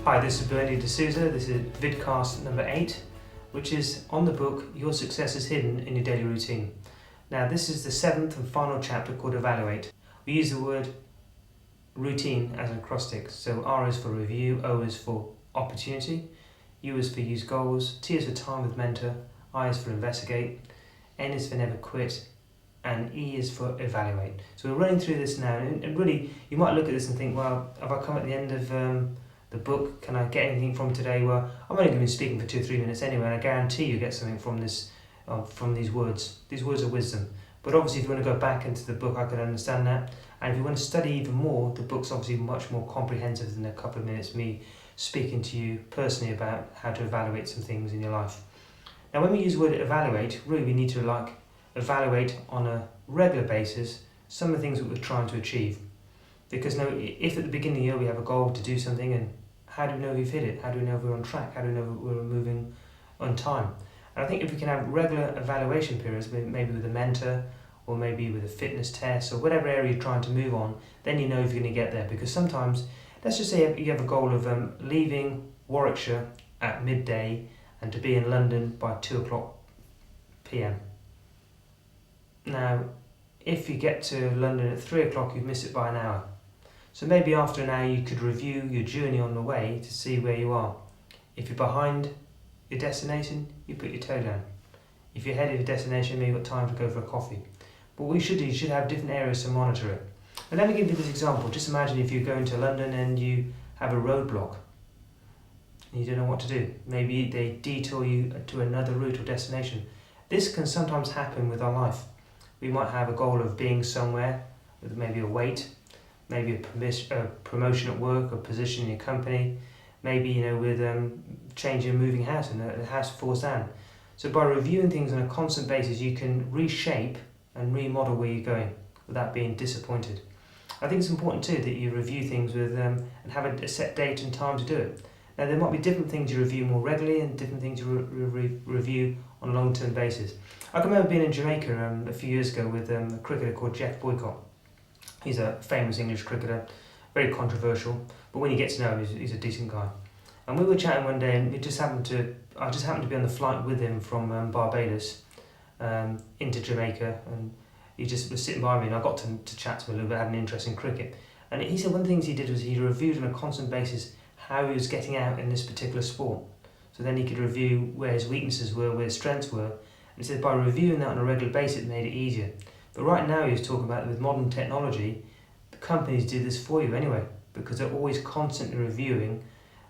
Hi, this is Bernie D'Souza. This is Vidcast number 8, which is on the book Your Success is Hidden in Your Daily Routine. Now, this is the 7th and final chapter called Evaluate. We use the word routine as an acrostic. So R is for review, O is for opportunity, U is for use goals, T is for time with mentor, I is for investigate, N is for never quit, and E is for evaluate. So we're running through this now, and really you might look at this and think, well, have I come at the end of the book? Can I get anything from today? Well, I'm only going to be speaking for 2 or 3 minutes anyway, and I guarantee you get something from this, from these words. These words are wisdom. But obviously, if you want to go back into the book, I can understand that. And if you want to study even more, the book's obviously much more comprehensive than a couple of minutes me speaking to you personally about how to evaluate some things in your life. Now, when we use the word evaluate, really we need to evaluate on a regular basis some of the things that we're trying to achieve. Because now, if at the beginning of the year we have a goal to do something, and how do we know we've hit it? How do we know if we're on track? How do we know we're moving on time? And I think if we can have regular evaluation periods, maybe with a mentor, or maybe with a fitness test, or whatever area you're trying to move on, then you know if you're going to get there. Because sometimes, let's just say you have a goal of leaving Warwickshire at midday and to be in London by 2 o'clock p.m. Now, if you get to London at 3 o'clock, you've missed it by an hour. So maybe after an hour you could review your journey on the way to see where you are. If you're behind your destination, you put your toe down. If you're ahead of your destination, maybe you've got time to go for a coffee. But what you should do, you should have different areas to monitor it. And let me give you this example. Just imagine if you're going to London and you have a roadblock and you don't know what to do. Maybe they detour you to another route or destination. This can sometimes happen with our life. We might have a goal of being somewhere with maybe a weight, maybe a promotion at work, or position in your company, maybe with changing, moving house, and the house falls down. So by reviewing things on a constant basis, you can reshape and remodel where you're going without being disappointed. I think it's important too that you review things with and have a set date and time to do it. Now there might be different things you review more regularly and different things you review on a long-term basis. I can remember being in Jamaica a few years ago with a cricketer called Jeff Boycott. He's a famous English cricketer, very controversial, but when you get to know him, he's a decent guy. And we were chatting one day, and I just happened to be on the flight with him from Barbados into Jamaica, and he just was sitting by me, and I got to chat to him a little bit, had an interest in cricket. And he said one of the things he did was he reviewed on a constant basis how he was getting out in this particular sport. So then he could review where his weaknesses were, where his strengths were, and he said by reviewing that on a regular basis, it made it easier. But right now he was talking about with modern technology, the companies do this for you anyway, because they're always constantly reviewing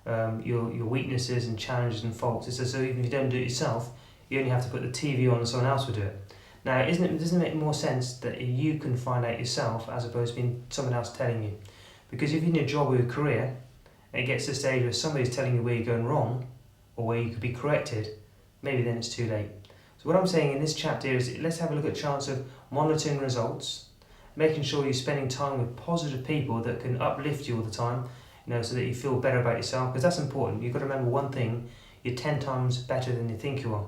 your weaknesses and challenges and faults. It's as though even if you don't do it yourself, you only have to put the TV on and someone else will do it. Now, doesn't it make more sense that you can find out yourself as opposed to being someone else telling you? Because if you're in a job or a career, and it gets to the stage where somebody's telling you where you're going wrong, or where you could be corrected, maybe then it's too late. So what I'm saying in this chapter is let's have a look at the chance of monitoring results, making sure you're spending time with positive people that can uplift you all the time, so that you feel better about yourself, because that's important. You've got to remember one thing, you're 10 times better than you think you are.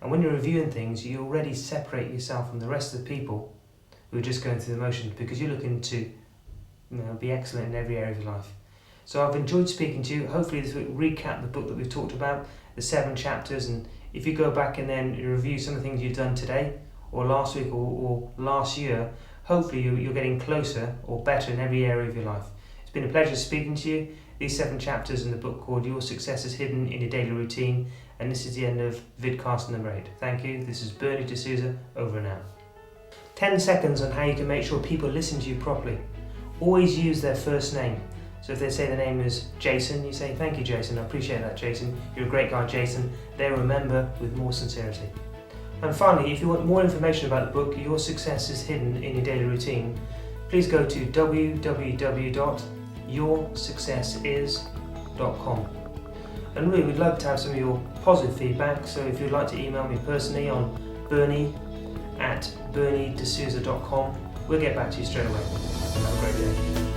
And when you're reviewing things, you already separate yourself from the rest of the people who are just going through the motions, because you're looking to be excellent in every area of your life. So I've enjoyed speaking to you. Hopefully this will recap the book that we've talked about, the 7 chapters, and if you go back and then review some of the things you've done today, or last week, or last year, hopefully you're getting closer or better in every area of your life. It's been a pleasure speaking to you. These 7 chapters in the book called Your Success is Hidden in Your Daily Routine, and this is the end of Vidcast number 8. Thank you. This is Bernie D'Souza, over and out. 10 seconds on how you can make sure people listen to you properly. Always use their first name. So if they say the name is Jason, you say, "Thank you, Jason. I appreciate that, Jason. You're a great guy, Jason." They remember with more sincerity. And finally, if you want more information about the book, Your Success is Hidden in Your Daily Routine, please go to www.yoursuccessis yoursuccessis.com. And really, we'd love to have some of your positive feedback, so if you'd like to email me personally on bernie@berniedesouza.com, we'll get back to you straight away. Have a great day.